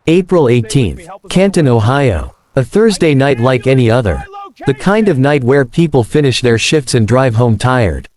April 18th, Canton, Ohio. A Thursday night like any other. The kind of night where people finish their shifts and drive home tired.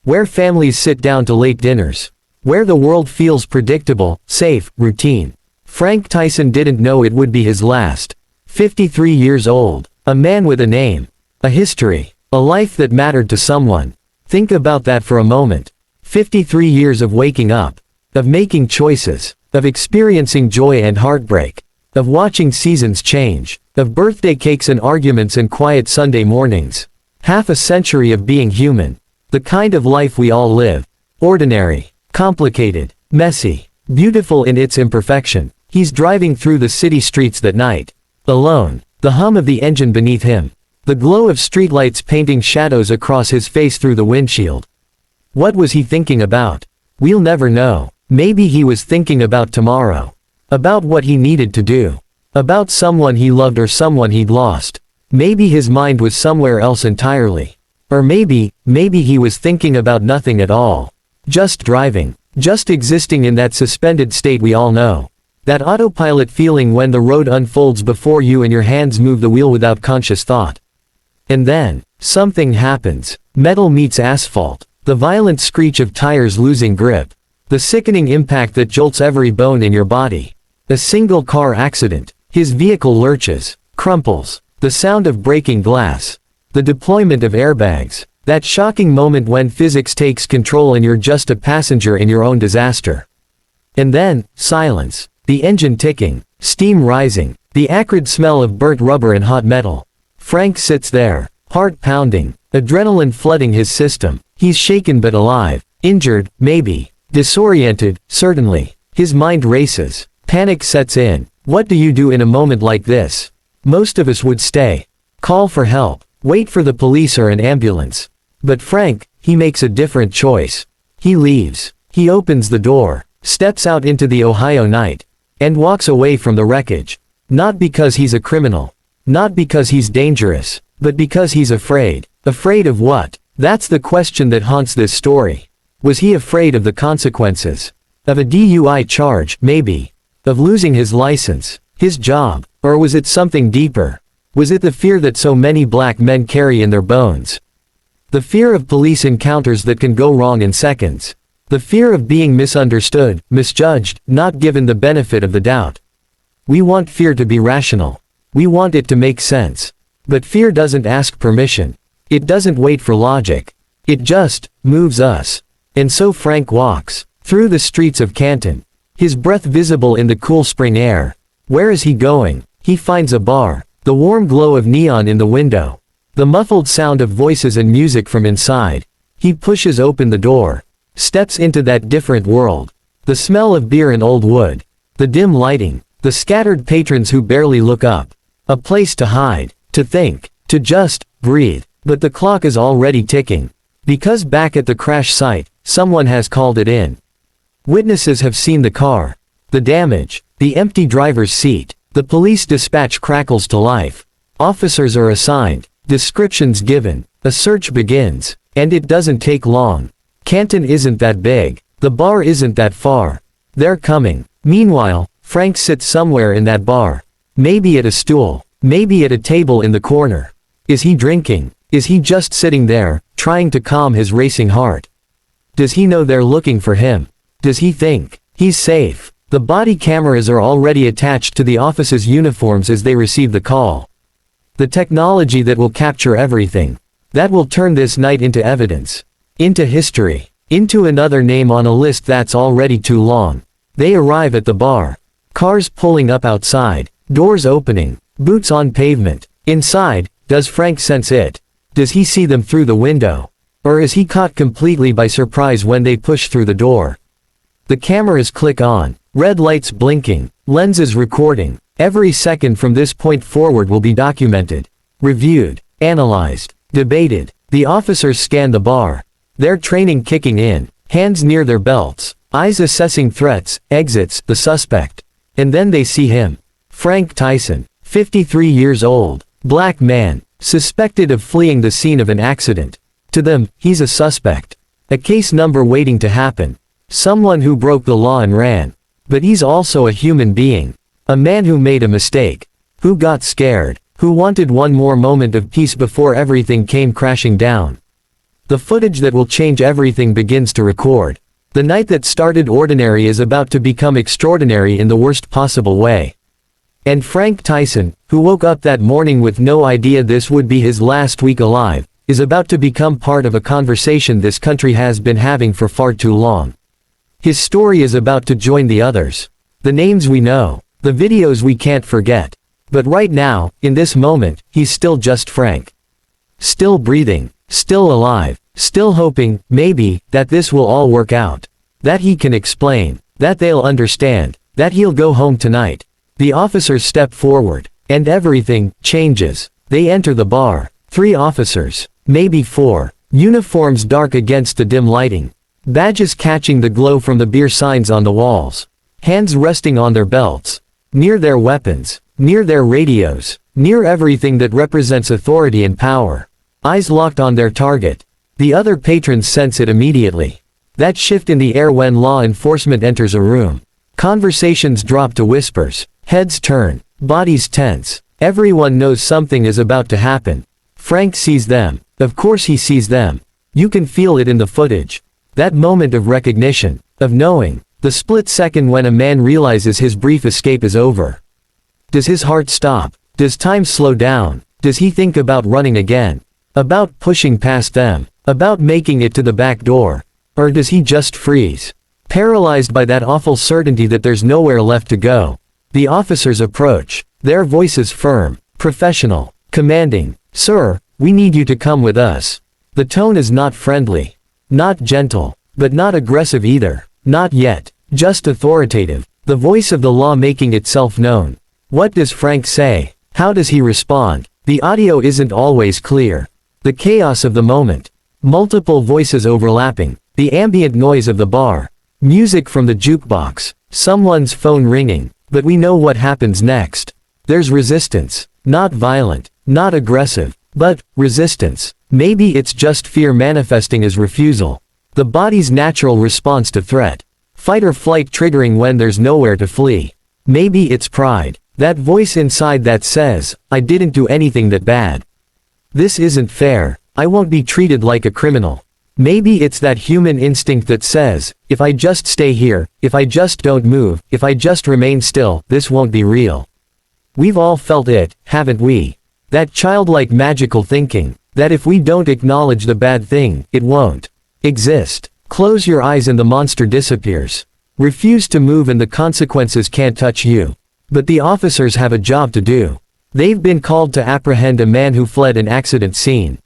Where families sit down to late dinners. Where the world feels predictable, safe, routine. Frank Tyson didn't know it would be his last. 53 years old. A man with a name. A history. A life that mattered to someone. Think about that for a moment. 53 years of waking up. Of making choices. Of experiencing joy and heartbreak. Of watching seasons change. Of birthday cakes and arguments and quiet Sunday mornings. Half a century of being human. The kind of life we all live. Ordinary. Complicated. Messy. Beautiful in its imperfection. He's driving through the city streets that night. Alone. The hum of the engine beneath him. The glow of streetlights painting shadows across his face through the windshield. What was he thinking about? We'll never know. Maybe he was thinking about tomorrow. About what he needed to do. About someone he loved or someone he'd lost. Maybe his mind was somewhere else entirely. Or maybe he was thinking about nothing at all. Just driving. Just existing in that suspended state we all know. That autopilot feeling when the road unfolds before you and your hands move the wheel without conscious thought. And then, something happens. Metal meets asphalt. The violent screech of tires losing grip. The sickening impact that jolts every bone in your body. A single car accident. His vehicle lurches, crumples. The sound of breaking glass. The deployment of airbags. That shocking moment when physics takes control and you're just a passenger in your own disaster. And then, silence. The engine ticking. Steam rising. The acrid smell of burnt rubber and hot metal. Frank sits there, heart pounding, adrenaline flooding his system. He's shaken but alive. Injured, maybe. Disoriented, certainly. His mind races. Panic sets in. What do you do in a moment like this? Most of us would stay. Call for help. Wait for the police or an ambulance. But Frank, he makes a different choice. He leaves. He opens the door, steps out into the Ohio night, and walks away from the wreckage. Not because he's a criminal. Not because he's dangerous, but because he's afraid. Afraid of what? That's the question that haunts this story. Was he afraid of the consequences? Of a DUI charge, maybe. Of losing his license, his job, or was it something deeper? Was it the fear that so many black men carry in their bones? The fear of police encounters that can go wrong in seconds. The fear of being misunderstood, misjudged, not given the benefit of the doubt. We want fear to be rational. We want it to make sense. But fear doesn't ask permission. It doesn't wait for logic. It just moves us. And so Frank walks through the streets of Canton, his breath visible in the cool spring air. Where is he going? He finds a bar, the warm glow of neon in the window, the muffled sound of voices and music from inside. He pushes open the door, steps into that different world. The smell of beer and old wood, the dim lighting, the scattered patrons who barely look up. A place to hide, to think, to just breathe. But the clock is already ticking. Because back at the crash site, someone has called it in. Witnesses have seen the car, the damage, the empty driver's seat. The police dispatch crackles to life. Officers are assigned, descriptions given, a search begins, and it doesn't take long. Canton isn't that big. The bar isn't that far. They're coming. Meanwhile, Frank sits somewhere in that bar. Maybe at a stool, maybe at a table in the corner. Is he drinking? Is he just sitting there, trying to calm his racing heart? Does he know they're looking for him? Does he think he's safe? The body cameras are already attached to the office's uniforms as they receive the call. The technology that will capture everything. That will turn this night into evidence. Into history. Into another name on a list that's already too long. They arrive at the bar. Cars pulling up outside. Doors opening. Boots on pavement. Inside, does Frank sense it? Does he see them through the window? Or is he caught completely by surprise when they push through the door? The cameras click on. Red lights blinking. Lenses recording. Every second from this point forward will be documented. Reviewed. Analyzed. Debated. The officers scan the bar. Their training kicking in. Hands near their belts. Eyes assessing threats, exits, the suspect. And then they see him. Frank Tyson. 53 years old. Black man. Suspected of fleeing the scene of an accident. To them, he's a suspect. A case number waiting to happen. Someone who broke the law and ran. But he's also a human being. A man who made a mistake. Who got scared. Who wanted one more moment of peace before everything came crashing down. The footage that will change everything begins to record. The night that started ordinary is about to become extraordinary in the worst possible way. And Frank Tyson, who woke up that morning with no idea this would be his last week alive, is about to become part of a conversation this country has been having for far too long. His story is about to join the others. The names we know. The videos we can't forget. But right now, in this moment, he's still just Frank. Still breathing. Still alive. Still hoping, maybe, that this will all work out. That he can explain. That they'll understand. That he'll go home tonight. The officers step forward. And everything changes. They enter the bar. 3 officers. Maybe 4. Uniforms dark against the dim lighting. Badges catching the glow from the beer signs on the walls. Hands resting on their belts. Near their weapons. Near their radios. Near everything that represents authority and power. Eyes locked on their target. The other patrons sense it immediately. That shift in the air when law enforcement enters a room. Conversations drop to whispers. Heads turn. Bodies tense. Everyone knows something is about to happen. Frank sees them. Of course he sees them. You can feel it in the footage. That moment of recognition. Of knowing. The split second when a man realizes his brief escape is over. Does his heart stop? Does time slow down? Does he think about running again? About pushing past them? About making it to the back door? Or does he just freeze? Paralyzed by that awful certainty that there's nowhere left to go. The officers approach. Their voices firm, professional, commanding. Sir, we need you to come with us. The tone is not friendly. Not gentle. But not aggressive either. Not yet. Just authoritative. The voice of the law making itself known. What does Frank say? How does he respond? The audio isn't always clear. The chaos of the moment. Multiple voices overlapping. The ambient noise of the bar. Music from the jukebox. Someone's phone ringing. But we know what happens next. There's resistance. Not violent. Not aggressive. But, resistance. Maybe it's just fear manifesting as refusal. The body's natural response to threat. Fight or flight triggering when there's nowhere to flee. Maybe it's pride. That voice inside that says, I didn't do anything that bad. This isn't fair. I won't be treated like a criminal. Maybe it's that human instinct that says, if I just stay here, if I just don't move, if I just remain still, this won't be real. We've all felt it, haven't we? That childlike magical thinking, that if we don't acknowledge the bad thing, it won't exist. Close your eyes and the monster disappears. Refuse to move and the consequences can't touch you. But the officers have a job to do. They've been called to apprehend a man who fled an accident scene.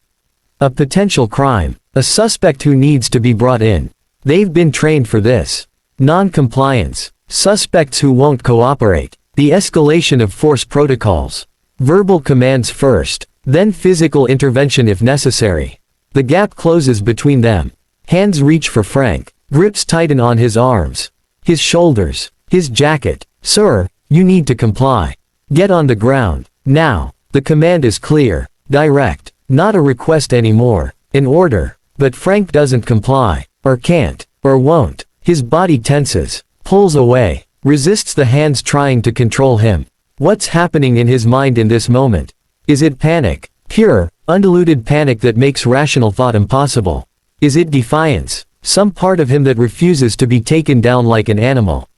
A potential crime. A suspect who needs to be brought in. They've been trained for this. Non-compliance. Suspects who won't cooperate. The escalation of force protocols. Verbal commands first, then physical intervention if necessary. The gap closes between them. Hands reach for Frank. Grips tighten on his arms. His shoulders. His jacket. Sir, you need to comply. Get on the ground. Now. The command is clear. Direct. Not a request anymore. An order. But Frank doesn't comply. Or can't. Or won't. His body tenses. Pulls away. Resists the hands trying to control him. What's happening in his mind in this moment? Is it panic? Pure, undiluted panic that makes rational thought impossible? Is it defiance? Some part of him that refuses to be taken down like an animal?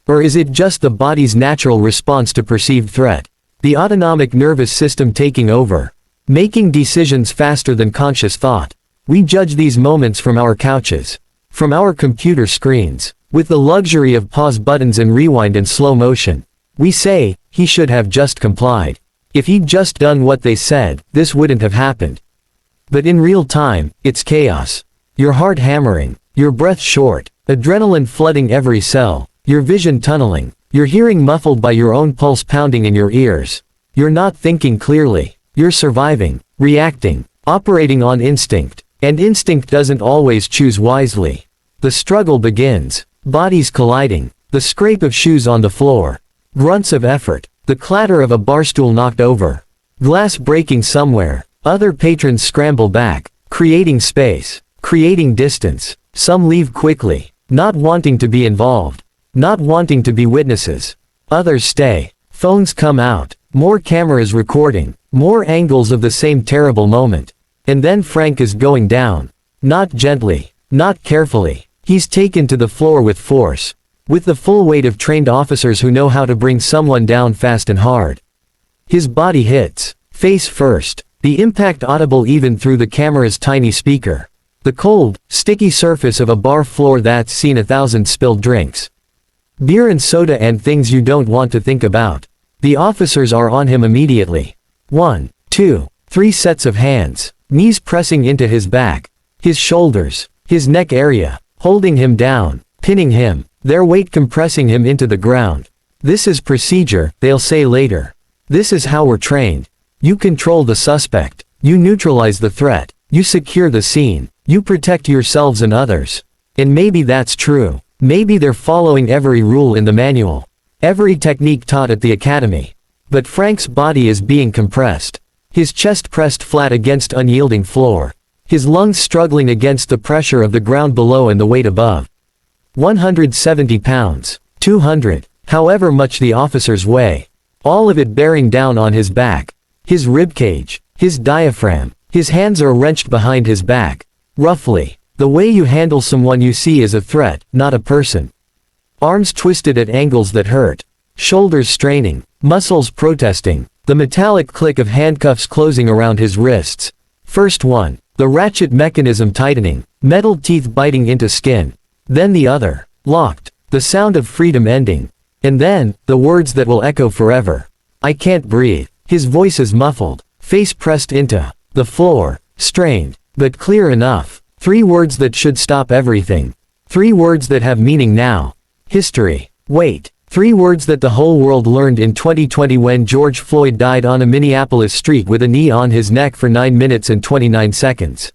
Or is it just the body's natural response to perceived threat? The autonomic nervous system taking over. Making decisions faster than conscious thought. We judge these moments from our couches. From our computer screens. With the luxury of pause buttons and rewind in slow motion. We say, he should have just complied. If he'd just done what they said, this wouldn't have happened. But in real time, it's chaos. Your heart hammering. Your breath short. Adrenaline flooding every cell. Your vision tunneling. Your hearing muffled by your own pulse pounding in your ears. You're not thinking clearly. You're surviving, reacting, operating on instinct. And instinct doesn't always choose wisely. The struggle begins. Bodies colliding. The scrape of shoes on the floor. Grunts of effort. The clatter of a barstool knocked over. Glass breaking somewhere. Other patrons scramble back. Creating space. Creating distance. Some leave quickly. Not wanting to be involved. Not wanting to be witnesses. Others stay. Phones come out, more cameras recording, more angles of the same terrible moment. And then Frank is going down. Not gently, not carefully. He's taken to the floor with force. With the full weight of trained officers who know how to bring someone down fast and hard. His body hits, face first, the impact audible even through the camera's tiny speaker. The cold, sticky surface of a bar floor that's seen 1,000 spilled drinks. Beer and soda and things you don't want to think about. The officers are on him immediately. 1, 2, 3 sets of hands, knees pressing into his back, his shoulders, his neck area, holding him down, pinning him, their weight compressing him into the ground. This is procedure, they'll say later. This is how we're trained. You control the suspect, you neutralize the threat, you secure the scene, you protect yourselves and others. And maybe that's true. Maybe they're following every rule in the manual, every technique taught at the academy. But Frank's body is being compressed. His chest pressed flat against unyielding floor. His lungs struggling against the pressure of the ground below and the weight above. 170 pounds, 200, however much the officers weigh. All of it bearing down on his back. His ribcage, his diaphragm, his hands are wrenched behind his back. Roughly, the way you handle someone you see is a threat, not a person. Arms twisted at angles that hurt. Shoulders straining, muscles protesting, the metallic click of handcuffs closing around his wrists. First one, the ratchet mechanism tightening, metal teeth biting into skin. Then the other, locked, the sound of freedom ending. And then, the words that will echo forever. I can't breathe. His voice is muffled, face pressed into the floor, strained, but clear enough. 3 words that should stop everything. 3 words that have meaning now. History. Wait. 3 words that the whole world learned in 2020 when George Floyd died on a Minneapolis street with a knee on his neck for 9 minutes and 29 seconds.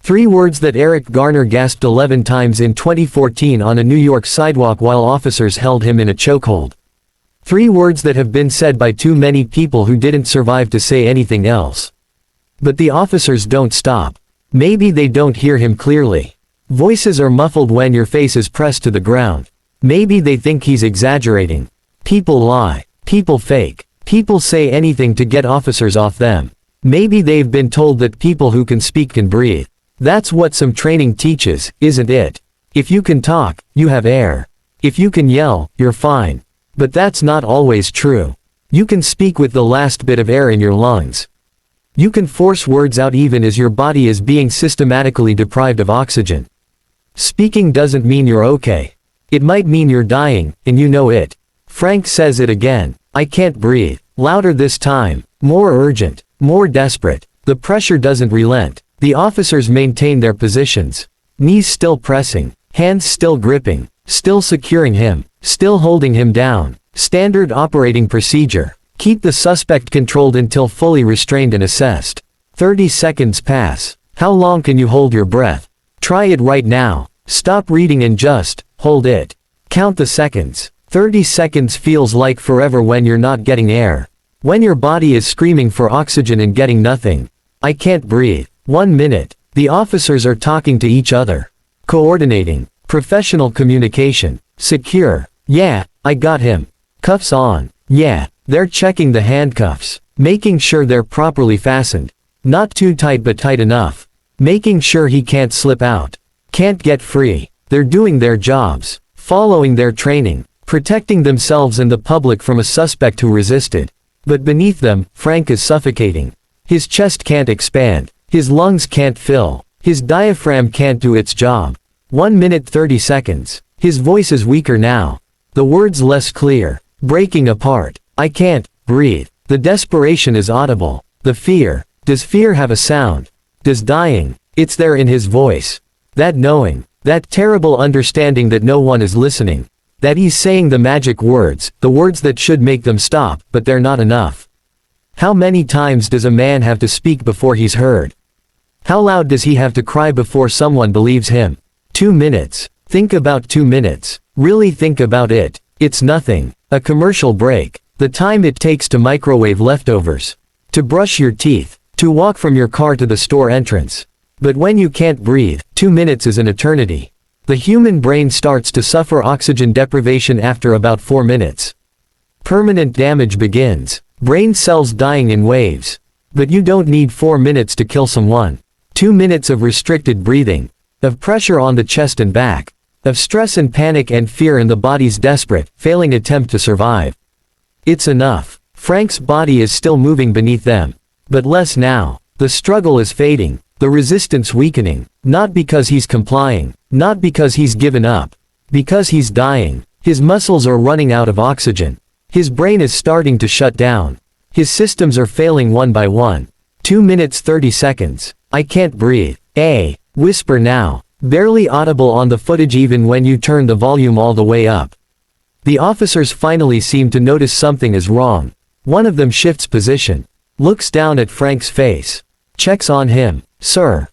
3 words that Eric Garner gasped 11 times in 2014 on a New York sidewalk while officers held him in a chokehold. 3 words that have been said by too many people who didn't survive to say anything else. But the officers don't stop. Maybe they don't hear him clearly. Voices are muffled when your face is pressed to the ground. Maybe they think he's exaggerating. People lie. People fake. People say anything to get officers off them. Maybe they've been told that people who can speak can breathe. That's what some training teaches, isn't it? If you can talk, you have air. If you can yell, you're fine. But that's not always true. You can speak with the last bit of air in your lungs. You can force words out even as your body is being systematically deprived of oxygen. Speaking doesn't mean you're okay. It might mean you're dying, and you know it. Frank says it again. I can't breathe. Louder this time. More urgent. More desperate. The pressure doesn't relent. The officers maintain their positions. Knees still pressing. Hands still gripping. Still securing him. Still holding him down. Standard operating procedure. Keep the suspect controlled until fully restrained and assessed. 30 seconds pass. How long can you hold your breath? Try it right now. Stop reading and just hold it. Count the seconds. 30 seconds feels like forever when you're not getting air. When your body is screaming for oxygen and getting nothing. I can't breathe. 1 minute. The officers are talking to each other. Coordinating. Professional communication. Secure. Yeah, I got him. Cuffs on. Yeah. They're checking the handcuffs, making sure they're properly fastened. Not too tight but tight enough. Making sure he can't slip out. Can't get free. They're doing their jobs, following their training, protecting themselves and the public from a suspect who resisted. But beneath them, Frank is suffocating. His chest can't expand. His lungs can't fill. His diaphragm can't do its job. 1 minute 30 seconds. His voice is weaker now. The words less clear, breaking apart. I can't breathe. The desperation is audible. The fear. Does fear have a sound? Does dying? It's there in his voice. That knowing. That terrible understanding that no one is listening. That he's saying the magic words, the words that should make them stop, but they're not enough. How many times does a man have to speak before he's heard? How loud does he have to cry before someone believes him? 2 minutes. Think about 2 minutes. Really think about it. It's nothing. A commercial break. The time it takes to microwave leftovers. To brush your teeth. To walk from your car to the store entrance. But when you can't breathe, 2 minutes is an eternity. The human brain starts to suffer oxygen deprivation after about 4 minutes. Permanent damage begins. Brain cells dying in waves. But you don't need 4 minutes to kill someone. 2 minutes of restricted breathing. Of pressure on the chest and back. Of stress and panic and fear in the body's desperate, failing attempt to survive. It's enough. Frank's body is still moving beneath them. But less now. The struggle is fading. The resistance weakening. Not because he's complying. Not because he's given up. Because he's dying. His muscles are running out of oxygen. His brain is starting to shut down. His systems are failing one by one. 2 minutes 30 seconds. I can't breathe. Whisper now. Barely audible on the footage even when you turn the volume all the way up. The officers finally seem to notice something is wrong. One of them shifts position. Looks down at Frank's face. Checks on him. Sir,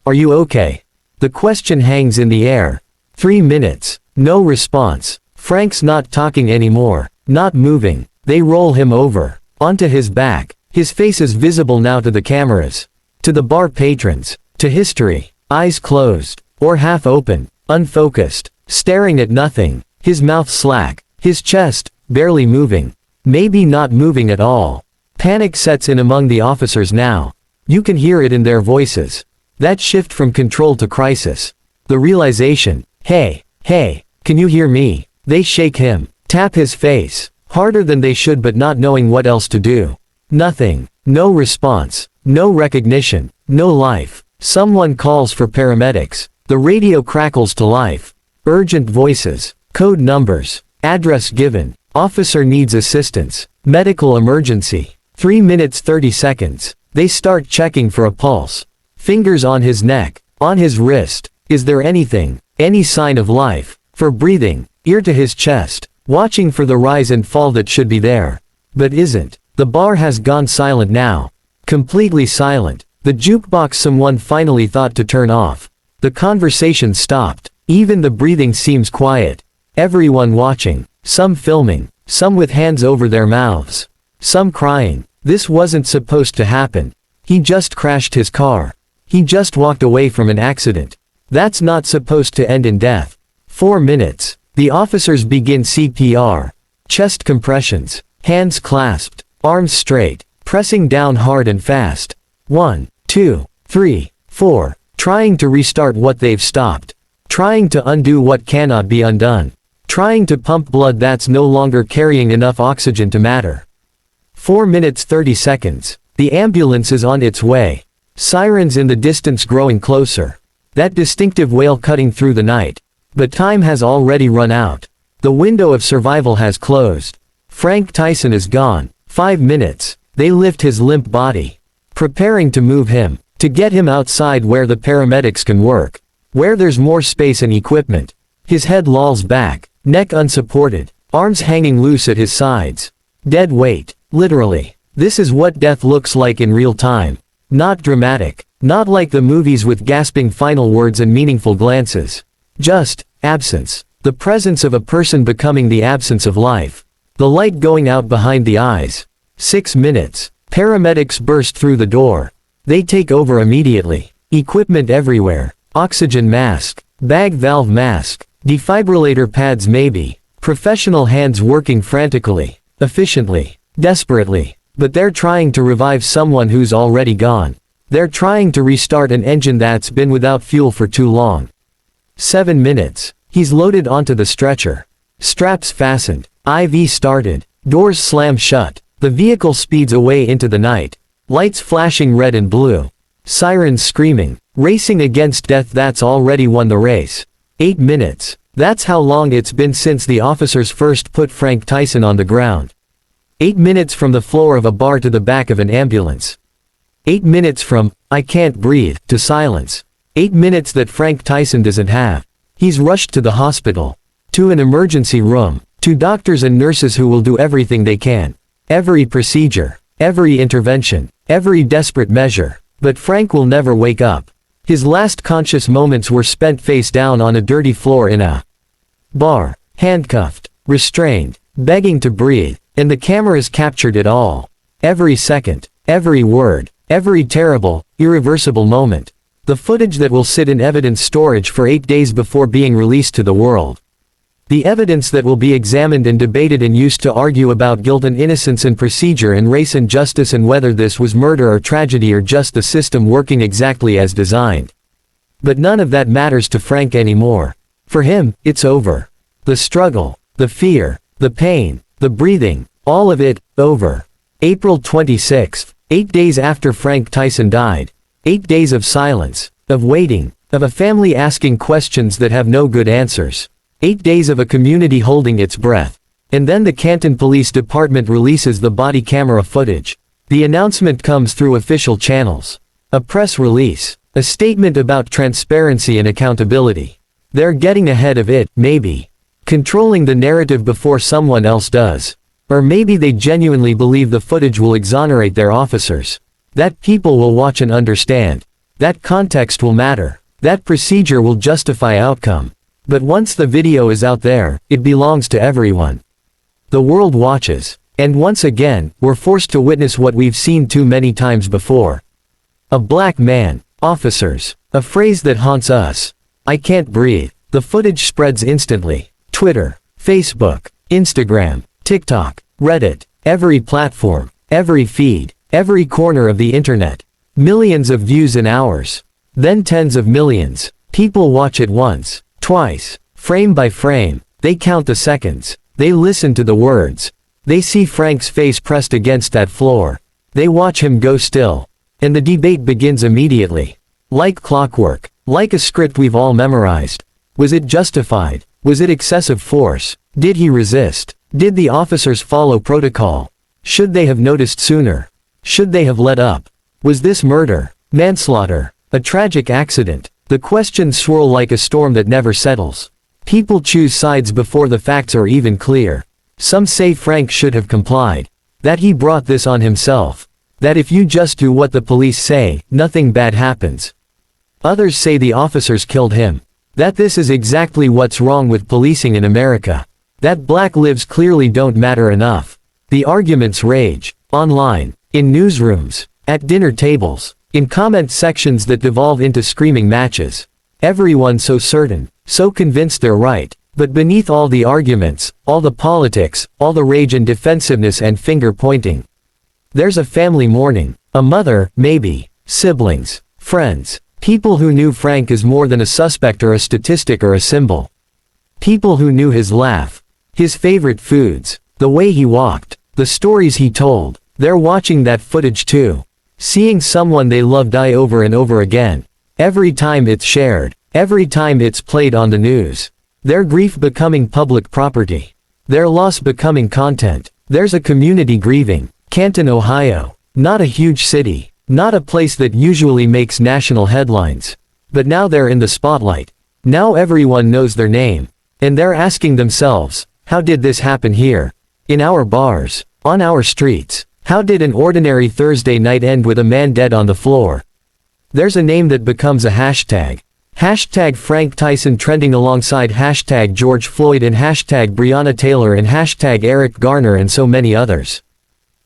are you okay? The question hangs in the air. 3 minutes. No response. Frank's not talking anymore. Not moving. They roll him over. Onto his back. His face is visible now to the cameras. To the bar patrons. To history. Eyes closed. Or half open. Unfocused. Staring at nothing. His mouth slack. His chest, barely moving. Maybe not moving at all. Panic sets in among the officers now. You can hear it in their voices. That shift from control to crisis. The realization, hey, can you hear me? They shake him. Tap his face. Harder than they should but not knowing what else to do. Nothing. No response. No recognition. No life. Someone calls for paramedics. The radio crackles to life. Urgent voices. Code numbers. Address given. Officer needs assistance. Medical emergency. 3 minutes 30 seconds. They start checking for a pulse. Fingers on his neck. On his wrist. Is there anything? Any sign of life? For breathing. Ear to his chest. Watching for the rise and fall that should be there. But isn't. The bar has gone silent now. Completely silent. The jukebox someone finally thought to turn off. The conversation stopped. Even the breathing seems quiet. Everyone watching. Some filming. Some with hands over their mouths. Some crying. This wasn't supposed to happen. He just crashed his car. He just walked away from an accident. That's not supposed to end in death. 4 minutes. The officers begin CPR. Chest compressions. Hands clasped. Arms straight. Pressing down hard and fast. 1, 2, 3, 4. Trying to restart what they've stopped. Trying to undo what cannot be undone. Trying to pump blood that's no longer carrying enough oxygen to matter. 4 minutes 30 seconds. The ambulance is on its way. Sirens in the distance growing closer. That distinctive wail cutting through the night. But time has already run out. The window of survival has closed. Frank Tyson is gone. 5 minutes. They lift his limp body. Preparing to move him. To get him outside where the paramedics can work. Where there's more space and equipment. His head lolls back. Neck unsupported. Arms hanging loose at his sides. Dead weight. Literally. This is what death looks like in real time. Not dramatic. Not like the movies with gasping final words and meaningful glances. Just absence. The presence of a person becoming the absence of life. The light going out behind the eyes. 6 minutes. Paramedics burst through the door. They take over immediately. Equipment everywhere. Oxygen mask. Bag valve mask. Defibrillator pads maybe. Professional hands working frantically. Efficiently. Desperately. But they're trying to revive someone who's already gone. They're trying to restart an engine that's been without fuel for too long. 7 minutes. He's loaded onto the stretcher. Straps fastened. IV started. Doors slam shut. The vehicle speeds away into the night. Lights flashing red and blue. Sirens screaming. Racing against death that's already won the race. 8 minutes. That's how long it's been since the officers first put Frank Tyson on the ground. 8 minutes from the floor of a bar to the back of an ambulance. 8 minutes from, I can't breathe, to silence. 8 minutes that Frank Tyson doesn't have. He's rushed to the hospital. To an emergency room. To doctors and nurses who will do everything they can. Every procedure. Every intervention. Every desperate measure. But Frank will never wake up. His last conscious moments were spent face down on a dirty floor in a bar. Handcuffed. Restrained. Begging to breathe. And the cameras captured it all. Every second. Every word. Every terrible, irreversible moment. The footage that will sit in evidence storage for 8 days before being released to the world. The evidence that will be examined and debated and used to argue about guilt and innocence and procedure and race and justice and whether this was murder or tragedy or just the system working exactly as designed. But none of that matters to Frank anymore. For him, it's over. The struggle, the fear, the pain, the breathing, all of it, over. April 26th, 8 days after Frank Tyson died. 8 days of silence, of waiting, of a family asking questions that have no good answers. 8 days of a community holding its breath. And then the Canton Police Department releases the body camera footage. The announcement comes through official channels. A press release. A statement about transparency and accountability. They're getting ahead of it, maybe. Controlling the narrative before someone else does. Or maybe they genuinely believe the footage will exonerate their officers. That people will watch and understand. That context will matter. That procedure will justify outcome. But once the video is out there, it belongs to everyone. The world watches. And once again, we're forced to witness what we've seen too many times before. A black man. Officers. A phrase that haunts us. I can't breathe. The footage spreads instantly. Twitter, Facebook, Instagram, TikTok, Reddit, every platform, every feed, every corner of the internet. Millions of views in hours. Then tens of millions. People watch it once, twice, frame by frame. They count the seconds. They listen to the words. They see Frank's face pressed against that floor. They watch him go still. And the debate begins immediately. Like clockwork. Like a script we've all memorized. Was it justified? Was it excessive force? Did he resist? Did the officers follow protocol? Should they have noticed sooner? Should they have let up? Was this murder? Manslaughter? A tragic accident? The questions swirl like a storm that never settles. People choose sides before the facts are even clear. Some say Frank should have complied. That he brought this on himself. That if you just do what the police say, nothing bad happens. Others say the officers killed him. That this is exactly what's wrong with policing in America. That black lives clearly don't matter enough. The arguments rage. Online. In newsrooms. At dinner tables. In comment sections that devolve into screaming matches. Everyone so certain. So convinced they're right. But beneath all the arguments, all the politics, all the rage and defensiveness and finger pointing. There's a family mourning. A mother, maybe. Siblings. Friends. People who knew Frank as more than a suspect or a statistic or a symbol. People who knew his laugh. His favorite foods. The way he walked. The stories he told. They're watching that footage too. Seeing someone they love die over and over again. Every time it's shared. Every time it's played on the news. Their grief becoming public property. Their loss becoming content. There's a community grieving. Canton, Ohio. Not a huge city. Not a place that usually makes national headlines. But now they're in the spotlight. Now everyone knows their name. And they're asking themselves, how did this happen here? In our bars. On our streets. How did an ordinary Thursday night end with a man dead on the floor? There's a name that becomes a hashtag. Hashtag Frank Tyson trending alongside hashtag George Floyd and hashtag Breonna Taylor and hashtag Eric Garner and so many others.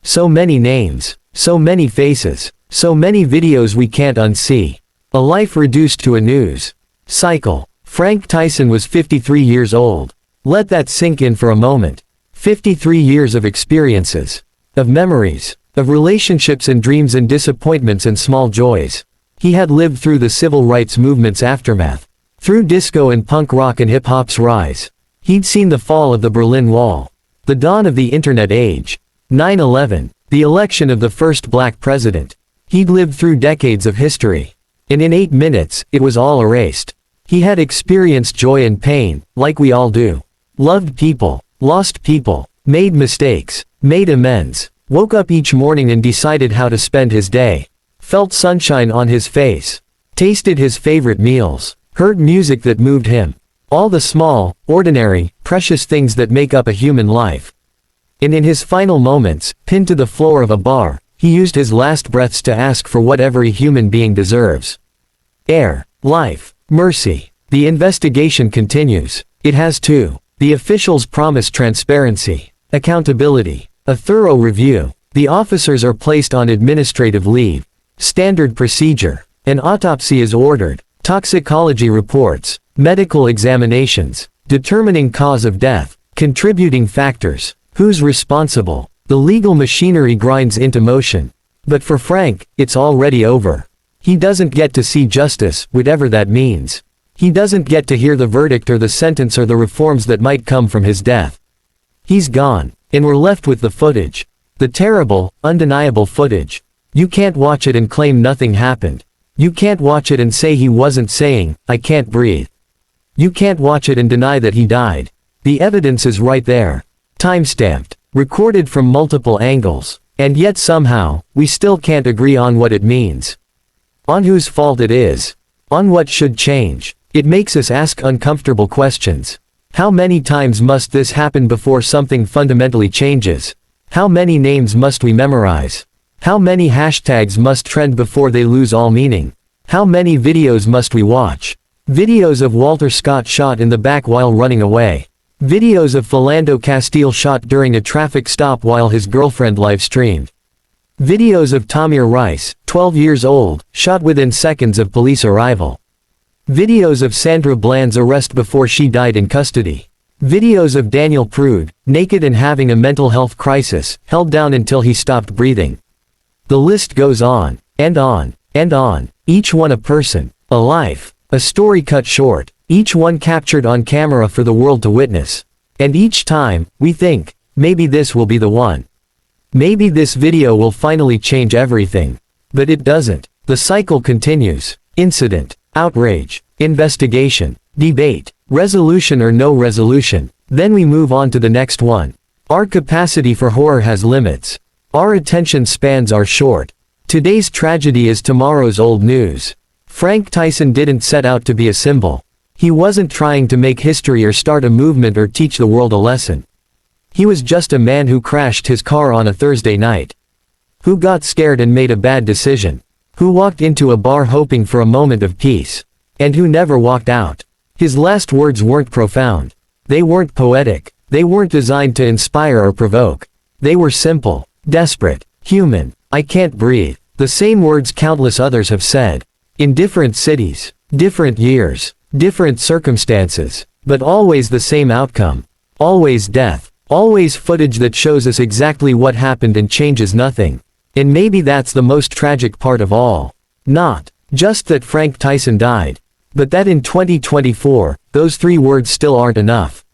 So many names. So many faces. So many videos we can't unsee. A life reduced to a news cycle. Frank Tyson was 53 years old. Let that sink in for a moment. 53 years of experiences. Of memories. Of relationships and dreams and disappointments and small joys. He had lived through the civil rights movement's aftermath. Through disco and punk rock and hip-hop's rise. He'd seen the fall of the Berlin Wall. The dawn of the internet age. 9/11. The election of the first black president. He'd lived through decades of history. And in 8 minutes, it was all erased. He had experienced joy and pain, like we all do. Loved people, lost people, made mistakes, made amends, woke up each morning and decided how to spend his day. Felt sunshine on his face. Tasted his favorite meals. Heard music that moved him. All the small, ordinary, precious things that make up a human life. And in his final moments, pinned to the floor of a bar, he used his last breaths to ask for what every human being deserves. Air, life, mercy. The investigation continues. It has to. The officials promise transparency, accountability, a thorough review. The officers are placed on administrative leave. Standard procedure. An autopsy is ordered. Toxicology reports. Medical examinations. Determining cause of death. Contributing factors. Who's responsible? The legal machinery grinds into motion. But for Frank, it's already over. He doesn't get to see justice, whatever that means. He doesn't get to hear the verdict or the sentence or the reforms that might come from his death. He's gone, and we're left with the footage. The terrible, undeniable footage. You can't watch it and claim nothing happened. You can't watch it and say he wasn't saying, "I can't breathe." You can't watch it and deny that he died. The evidence is right there. Timestamped. Recorded from multiple angles. And yet somehow, we still can't agree on what it means. On whose fault it is. On what should change. It makes us ask uncomfortable questions. How many times must this happen before something fundamentally changes? How many names must we memorize? How many hashtags must trend before they lose all meaning? How many videos must we watch? Videos of Walter Scott shot in the back while running away. Videos of Philando Castile shot during a traffic stop while his girlfriend live-streamed. Videos of Tamir Rice, 12 years old, shot within seconds of police arrival. Videos of Sandra Bland's arrest before she died in custody. Videos of Daniel Prude, naked and having a mental health crisis, held down until he stopped breathing. The list goes on, and on, and on. Each one a person, a life, a story cut short, each one captured on camera for the world to witness. And each time, we think, maybe this will be the one. Maybe this video will finally change everything. But it doesn't. The cycle continues. Incident, outrage, investigation, debate, resolution or no resolution. Then we move on to the next one. Our capacity for horror has limits. Our attention spans are short. Today's tragedy is tomorrow's old news. Frank Tyson didn't set out to be a symbol. He wasn't trying to make history or start a movement or teach the world a lesson. He was just a man who crashed his car on a Thursday night. Who got scared and made a bad decision. Who walked into a bar hoping for a moment of peace. And who never walked out. His last words weren't profound. They weren't poetic. They weren't designed to inspire or provoke. They were simple, desperate, human. I can't breathe. The same words countless others have said. In different cities, different years, different circumstances, but always the same outcome. Always death. Always footage that shows us exactly what happened and changes nothing. And maybe that's the most tragic part of all. Not just that Frank Tyson died, but that in 2024, those three words still aren't enough.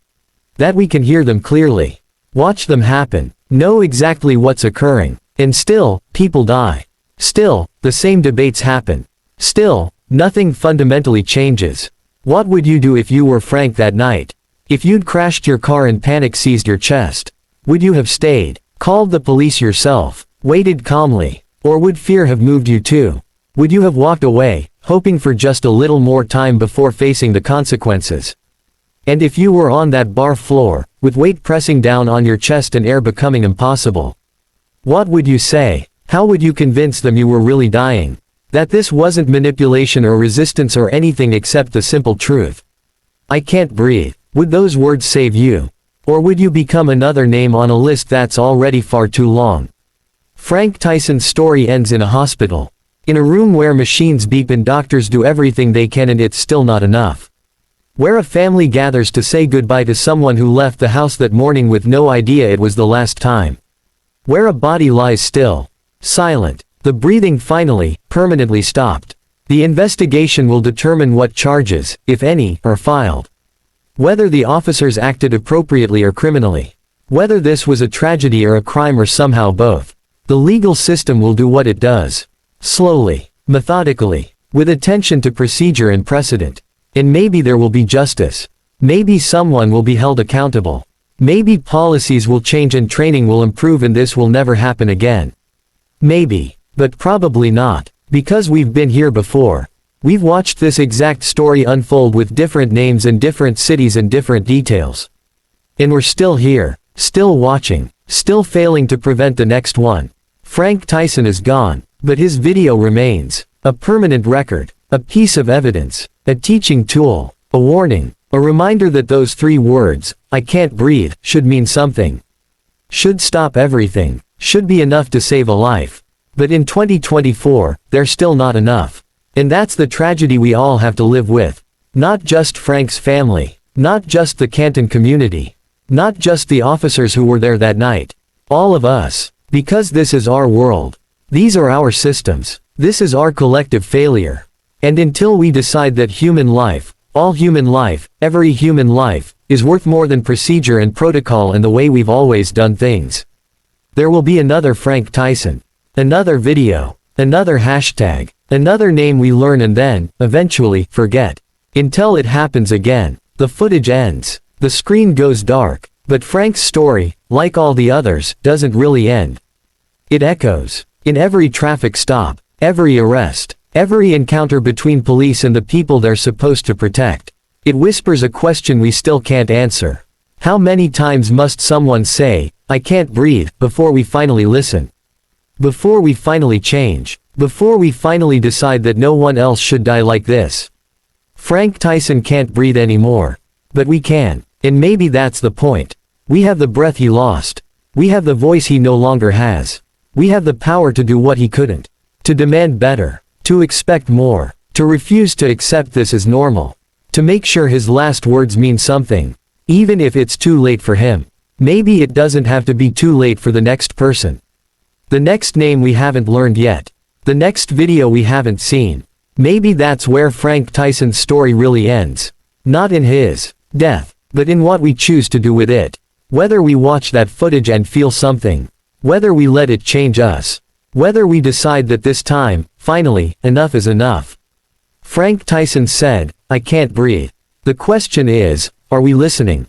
That we can hear them clearly. Watch them happen. Know exactly what's occurring. And still, people die. Still, the same debates happen. Still, nothing fundamentally changes. What would you do if you were Frank that night? If you'd crashed your car and panic seized your chest? Would you have stayed? Called the police yourself? Waited calmly? Or would fear have moved you too? Would you have walked away, hoping for just a little more time before facing the consequences? And if you were on that bar floor, with weight pressing down on your chest and air becoming impossible? What would you say? How would you convince them you were really dying? That this wasn't manipulation or resistance or anything except the simple truth. I can't breathe. Would those words save you? Or would you become another name on a list that's already far too long? Frank Tyson's story ends in a hospital. In a room where machines beep and doctors do everything they can and it's still not enough. Where a family gathers to say goodbye to someone who left the house that morning with no idea it was the last time. Where a body lies still. Silent. The breathing finally, permanently stopped. The investigation will determine what charges, if any, are filed. Whether the officers acted appropriately or criminally. Whether this was a tragedy or a crime or somehow both. The legal system will do what it does. Slowly, methodically, with attention to procedure and precedent. And maybe there will be justice. Maybe someone will be held accountable. Maybe policies will change and training will improve and this will never happen again. Maybe, but probably not, because we've been here before. We've watched this exact story unfold with different names and different cities and different details. And we're still here, still watching, still failing to prevent the next one. Frank Tyson is gone, but his video remains. A permanent record, a piece of evidence, a teaching tool, a warning, a reminder that those three words, I can't breathe, should mean something. Should stop everything, should be enough to save a life. But in 2024, they're still not enough. And that's the tragedy we all have to live with. Not just Frank's family, Not just the Canton community. Not just the officers who were there that night. All of us. Because this is our world. These are our systems. This is our collective failure. And until we decide that human life, all human life, every human life, is worth more than procedure and protocol and the way we've always done things, there will be another Frank Tyson. Another video. Another hashtag. Another name we learn and then, eventually, forget. Until it happens again. The footage ends. The screen goes dark. But Frank's story, like all the others, doesn't really end. It echoes. In every traffic stop. Every arrest. Every encounter between police and the people they're supposed to protect. It whispers a question we still can't answer. How many times must someone say, "I can't breathe," before we finally listen? Before we finally change. Before we finally decide that no one else should die like this. Frank Tyson can't breathe anymore. But we can. And maybe that's the point. We have the breath he lost. We have the voice he no longer has. We have the power to do what he couldn't. To demand better. To expect more. To refuse to accept this as normal. To make sure his last words mean something. Even if it's too late for him. Maybe it doesn't have to be too late for the next person. The next name we haven't learned yet. The next video we haven't seen. Maybe that's where Frank Tyson's story really ends. Not in his death, but in what we choose to do with it. Whether we watch that footage and feel something. Whether we let it change us. Whether we decide that this time, finally, enough is enough. Frank Tyson said, "I can't breathe." The question is, are we listening?